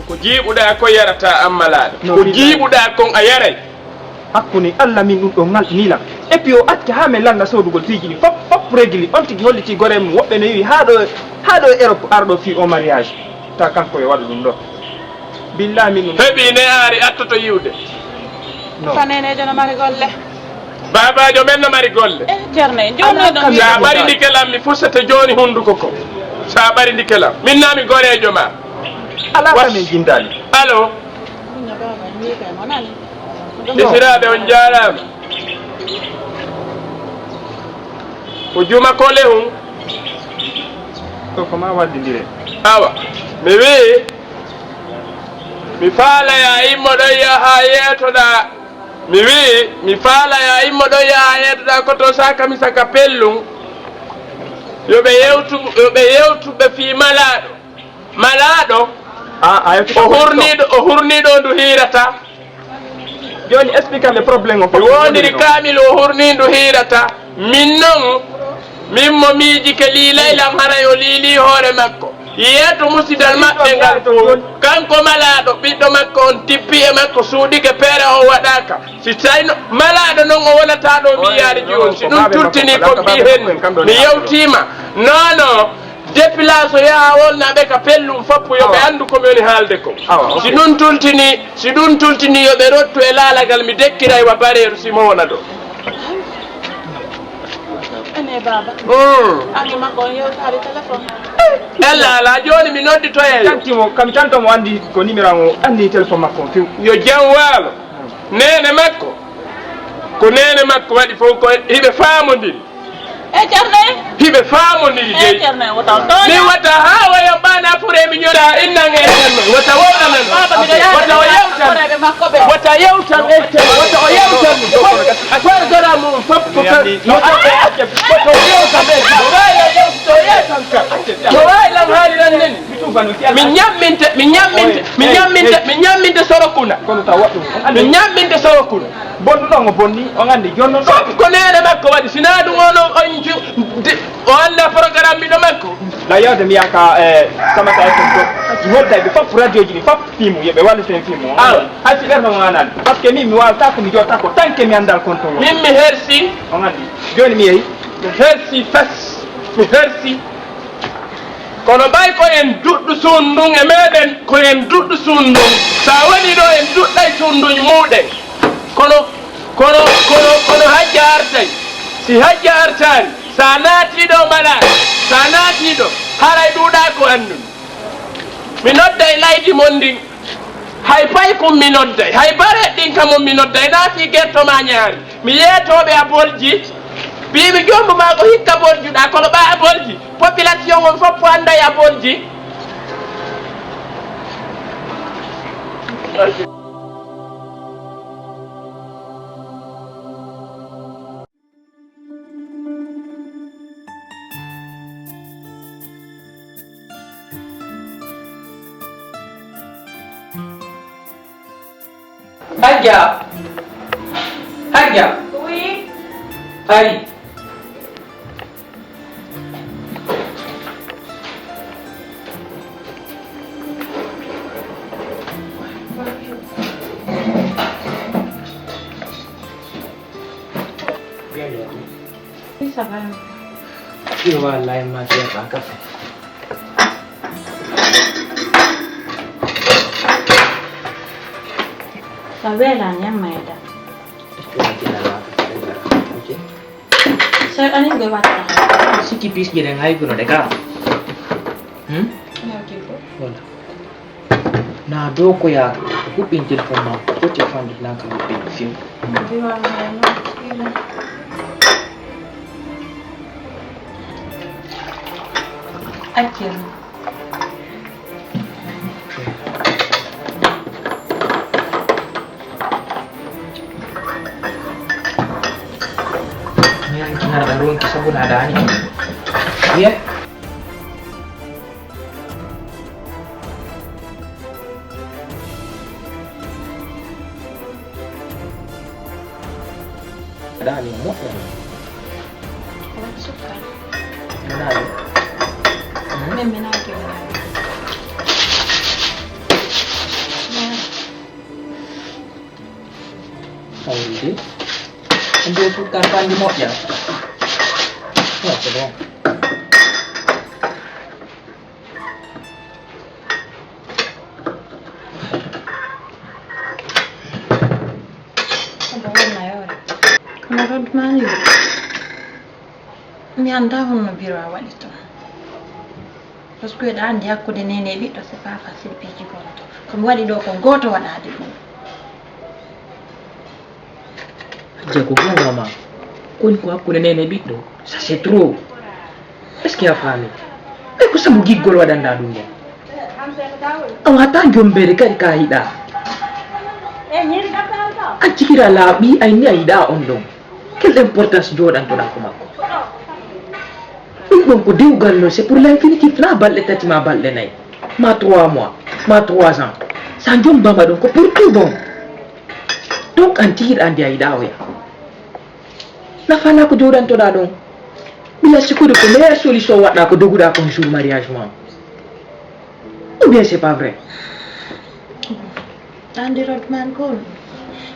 ko jiiɓuɗa ko yarata ammalaɗo ko jiiɓuɗa kon a yaray hakkunde Allah min ɗum ɗo ngalɗinilam et puis o acca ha min landa sodugol piiji ɗi fop régli on tigi holliti gore mum woɓɓe no wi ha ɗo Europe arɗo fi o mariage ta kanko e waɗa ɗum ɗo billahi min ɗum heeɓi ne aari attoto yiwde fanenejo no mari golle babajo men no mari golle ceerno en joni ɗon sa ɓari ndikelam mi fustata joni hunduko ko sa ɓari ndikelam min nami gorejo ma ala kamin jindali allo desiraɓe on jarama ko juma kole hum to ko ma waldidire awa mi wi mi faalaya immo ɗon yaha yeetoɗa mi wi mi faalaya immo ɗon yaha yeetoɗa koto saka mi saka pellum yoɓe yewtuɓe fi malaɗo o hurniɗo ndu hirata joni explique me probléme o mi wondiri kamil o hurni ndu hirata min noon min mo miiji ke liilaylam haray o liili hoore makko yeeto musidal maɓɓe ngal fof kanko malaɗo ɓiɗɗo makko on tippi e makko suuɗike peere o waɗaka si tawino malaɗo noon o wonata ɗo mbiyaari joni si ɗum turtini ko mbi henni mi yewtima non déplacé o yaha wolnaɓe ka pellum foppo yoɓe andu komi woni haalde ko si ɗum tultini yoɓe rottu e laalagal mi dekkiray wa bareeru simo wona ɗo ene baba ani makko on yewtaade téléphone ella ala joni mi nodditoye tantimo kam tantomo andi ko numéro o andi téléphone makko on few yo jam waalo nene makko ko nene makko waɗi fof ko hiɓe faamodiri ceerno hiɓe faamodiri jeyi ceerno mi wata ha wayo ɓana fure mi ñoɗa innan e ceerno wata wowɗanan wata yewtan e ceerno wata o yewtan fardora mum fop ko wata o yewtan e to waylan haaliran nen mi ñamminte sorokuna mi ñamminte sorokuna bonɗuɗon o bonni on andi jonnon fof ko nene makko waɗi sina ɗum ono o anda programme mbiɗo makko la yewde mi yaka samata fm ɗo hoddaɓe fof radio ji ɗi fof fimu yoɓe walliten fimu haysi ɓerno o anani par ce que min mi wawata ko mi jotta ko tant que mi andal konton o min mi hersi on andi joni mi yeehi mi hersi fes mi hersi kono ɓay ko en duɗɗo sundun e meɗen ko en duɗɗo sundun sa woni ɗo en duɗɗay sunduñ muɗen kono hajja artay si hajja artani sa naatiɗo mbaɗa sa naatiɗo haray ɗuuɗa ko andun mi nodday laydi mon ndin hay pay kum mi nodday hay bare ɗin kamum mi nodday naati guertoma ñaari mi yeetoɓe a bolji mbimi jommu ma ko hikka boljuɗa kono ɓa a bolji population on fof anday a bolji Hajja. oui Ari. ça va Wallahi ma ce ba kafa. Sabela nyamaida. Saya ani gue baca. Siki bis gidan haigu no daga. Wala. Na doko ya hubin telefon ma ko telefon din ka hubin sim. Akhir. Kina da ruwan ki saboda da ni. Iya. Ada ni mo. Suka. Mana? Memang gue suka kan di mod ya. Oh, c'est bon. Kono rodmani mi anda honno biro a waɗi ton par ce que ɗa andi hakkude nene e ɓiɗɗo c'est pas facile piiji gonto komi waɗi ɗo ko goto waɗade ɗum Jago mama. Koni ko hakkude nene ɓiɗɗo ça c'est trop. Est ce que a faami ɓe ko sabu giggol waɗanda ɗum ɗon a wata jombere kadi ka yiɗa an cikira laaɓi ayni a yiɗa on ɗon quelle importance joɗantoɗa ko makko ɗum ɗon ko dewgal no c'est pour l'infinitif na balɗe tati ma balɗe nayyi ma 3 mois ma 3 ans sa jombama ɗon ko pour tout bon donc an tikiɗa andi a yiɗa oya nafana ko joɗantoɗa ɗon ɓila sikkude ko meilleure solution waɗɗa ko doguɗa kon jour mariage ma ou bien c'est pas vrai andi rodman ko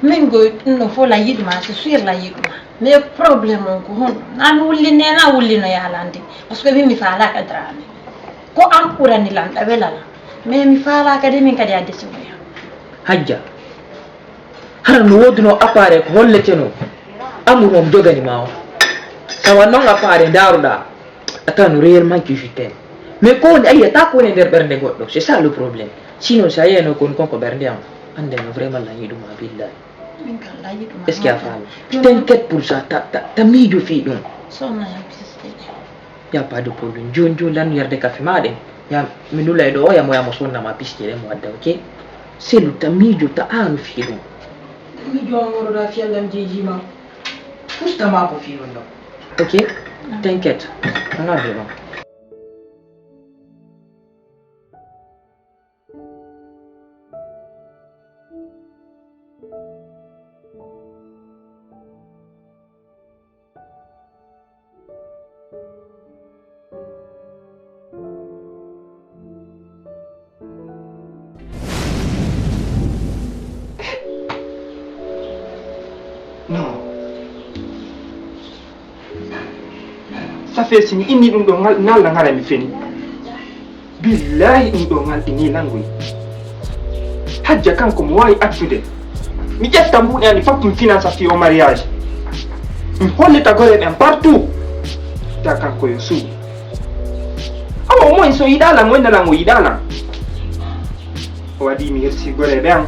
min go ɗum ɗo fof la yiɗuma c'est sûr la yiɗuma mais probléme on ko honɗo nan wullinena wullino yalande par ce que min mi falaka drame ko an ɓurani lamɗa welala mais mi falaka de min kadi a desigoya hajja hara no woduno appareil ko holleteno amour mom jogani ma o tawa noon appareil daruɗa a tawa no réellement que je t'aime mais ko woni ayiyata ko woni nder ɓernde goɗɗo c'est ça le problème sinon sa yeyano koni konko ɓernde am andeno vraiment la yiɗuma billahi min kal la yiɗuma est ce que a faami t'inquiète pour ça ta miijo fi ɗum sonna yam piste y a pas de problème joni lan yerde café maɗen ya mi nulay ɗo o yamoyamo sonnama piste ɗe mo wadda ok selu ta miijo ta anu fi ɗum miijo amoroɗa fiyallam jejima fustama ko fi ɗum ɗon ok t'inquiète anga devant non ça fait simi inni ɗum ɗo nalla ngara mi feni billahi ɗum ɗo ngal ini langoy hajja kanko mo wawi accude mi ƴetta mbuɗe andi fof mi finance fi o mariage mi hollita gore ɓen partout ta kanko yo suuɗi awa au moins so yiɗalan wondalan o yiɗalan o waɗi mi hersi gore ɓen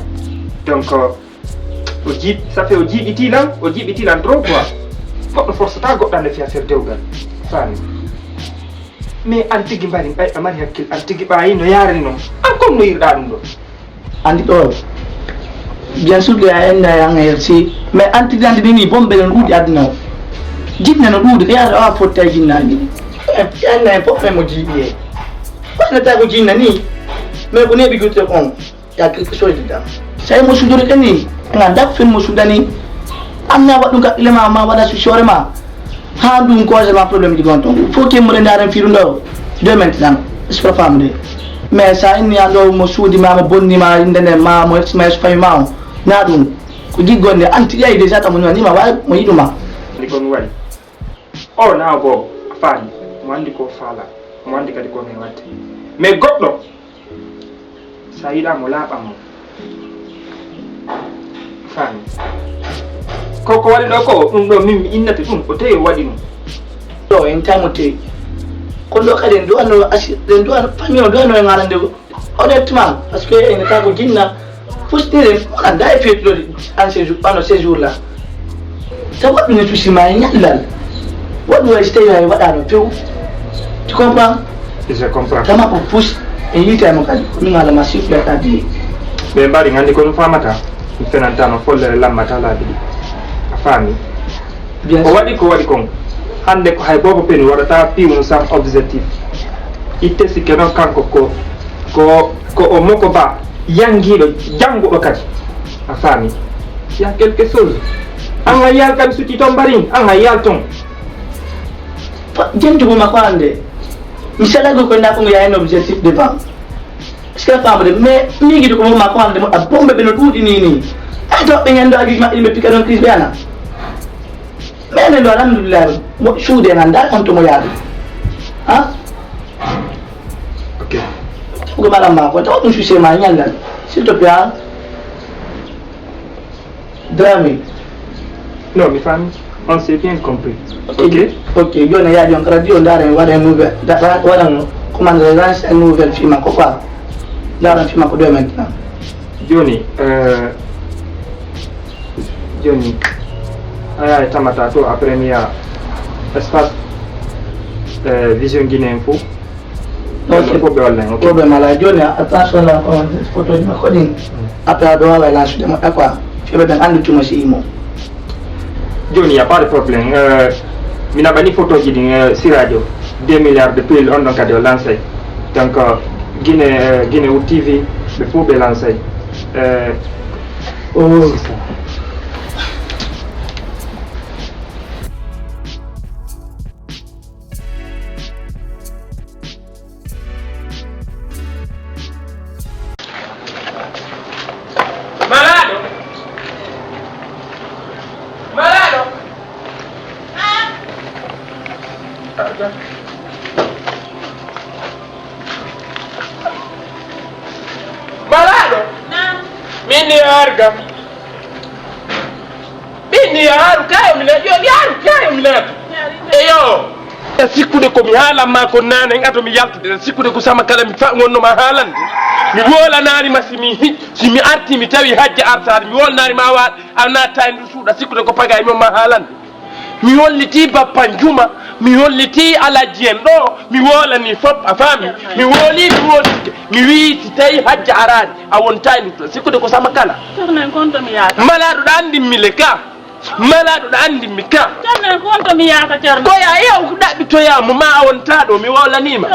donc o jiiɓ ça fait o jiiɓitilan trop quoi goɗɗo forceta goɗɗo ande fi affaire dewgal faami mais an tigi mbari a mari hakkille an tigi ɓayi no yarini noon an comme no yirɗa ɗum ɗo andi ɗo bien sûr que a enda yang hersi mais an tigi andi ni bomɓe no ɗuuɗi aduna o jinne no ɗuuɗi ko yaade awa fotta e jinnaji anna en fof mo jiiɓi e ɓannata ko jinna ni mais ko neɓi gutte on ya quelque chose dedans sayi mo sudori ɗen ni nga dak fen mo sudani amna waɗɗum kaɓɓile ma waɗa succore ma ha ɗum cause ma probléme ji gon toon faut que moɗe ndaren firu ɗo de maintenant so famde mais sa inni an ɗo mo suudima mo bonnima indene ma mo hectima so fawi ma o na ɗum ko jiggonde anti ƴayi déjà tamo nima wawi mo yiɗuma andi ko mi waɗi o na goo faami mo andi ko faala mo andi kadi ko mi wadde mais goɗɗo sa yiɗa mo laaɓanmo faami koko waɗi ɗo ko ɗum ɗo min mi innata ɗum o tawi o waɗi ɗum ɗo en tamo tewi kono ɗo kadi en duwano en duwano famille o duwano e ngalande honnêtement par ce que ene ta ko jinna fustire wona da e fettuɗode en séjour ɓano séjour là taw waɗɗum e tusima e ñallal waɗɗum way so tawi hay waɗano few tu comprends je comprends tama ko pousse en yitamo kadi min haalama sifflet adi ɓe mbaɗi gandi ko ɗum famata mi fenantano follere lammata laabi ɗi a faami o waɗi ko waɗi kon hande ko hay bobo peni waɗata piwno sans objectif itte sikke noon kanko ko o moko ba yangiɗo jannguɗo kadi a faami ya quelque chose an hay yal kadi sutti toon mbarin an hay yal toon jentuguma ko hande mi salago koye ndakongo yahen objectif devant est ce que famde mais migiɗo ko moma ko hande moɗa bomɓe ɓe no ɗuuɗi ni ay to ɓe ñando ajuji maɓɓe ɗimɓe pika ɗon crise ɓe ana mais do alhamdulillah mo shuude nan dal on to mo yaade ha ok ko madame ma ko to succès ma nyalla s'il te plaît Dramé non mi fammi on s'est bien compris ok joni yaadi on radio ndare waɗa nouvelle waɗan commande lance une nouvelle film ko quoi ndaran film ko do maintenant joni joni aya tamata to après miya espace vision Guinée Info ko be wala ok problème ala joni attention la photo di ko din après do wala lance de mo quoi febe ben andu tuma si imo joni y a pas de problème mina bani photo ji di si radio 2 milliards de pile on donc kadi o lancé donc Guinée ou TV be fu be lancé oh Malado mini arga mini aru kayo mine yo aru kayo mine eyo sikkude ko mi haalanma ko nane ngato mi yaltude sikkude ko sama kala mi fa gonno ma haalande mi wolanani ma simi arti mi tawi hajja artade mi wolnani ma wa alnata ndu suuda sikkude ko pagay mom ma haalande mi holliti bappan juma mi holliti alajien ɗo mi wolani fop a faami mi woli mi woltike mi wi si tawi hajja arani a wontani to sikkude ko sama kala malaɗo ɗo andinmile ka malaɗo ɗo andinmi ka ko ya yew ɗaɓɓitoyamo ma a wonta ɗo mi wolanima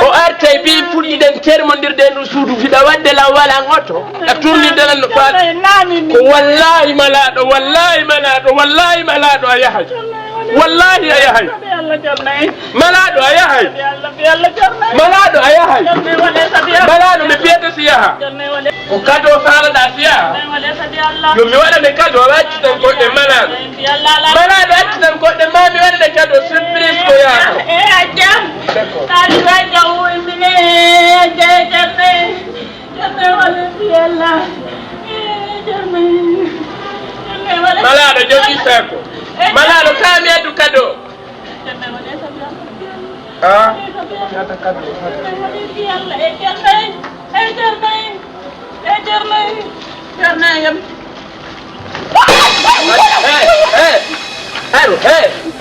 o artay bi fuɗɗiɗen termodirɗen ɗo suudu fiɗa wadde law walan oto a tournidelan no fa ko wallahi malaɗo wallahi malaɗo a yahay wallahi a yahay malaɗo a yahay malaɗo a yahay malaɗo mi fiyata si yaha ko kado falaɗa si yaha yo mi waɗane kado a accitan goɗɗe malaɗo malaɗo accitan goɗɗe ma mi waɗane kado surprise ko yaha malaɗo jogi sako malaɗo kami addu kado yata kado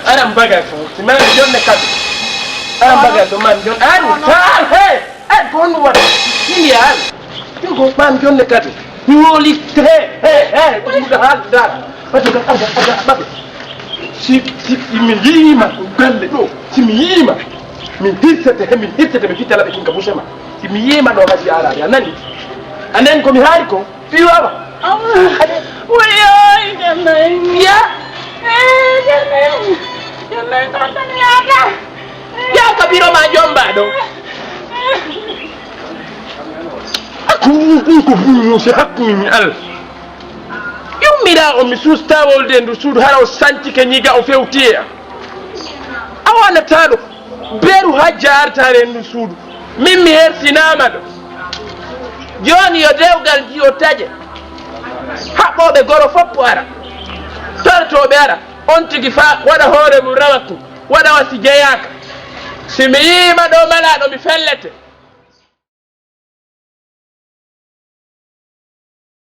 aram baga ko man jonne kado aram baga to man jon aru ta ko no wat ni ya ko man jonne kado ni woli ko mu da hal da wato ka aga babe si mi yima galle do si mi yima min hissete mi fitala be kinga bushema si mi yima do hasi ala ya nani anen ko mi haari ko fi wawa Woyoy jamay ya jamay ko tan yaaka ya kabiro ma jomba do aku ko bulu se hakku mi al yummira o mi sustawolde ndu suudu hara o santi ke ñiga o fewtiya a wonata ɗo beru hajja artare ndu suudu min mi hersinama ɗo joni yo dewgal ji o taƴe haɓɓoɓe goro foppo ara tortoɓe ara on tigi fa waɗa hoore mum rawattu waɗa wasi jeyaka simi yima ɗo malaɗo mi fellete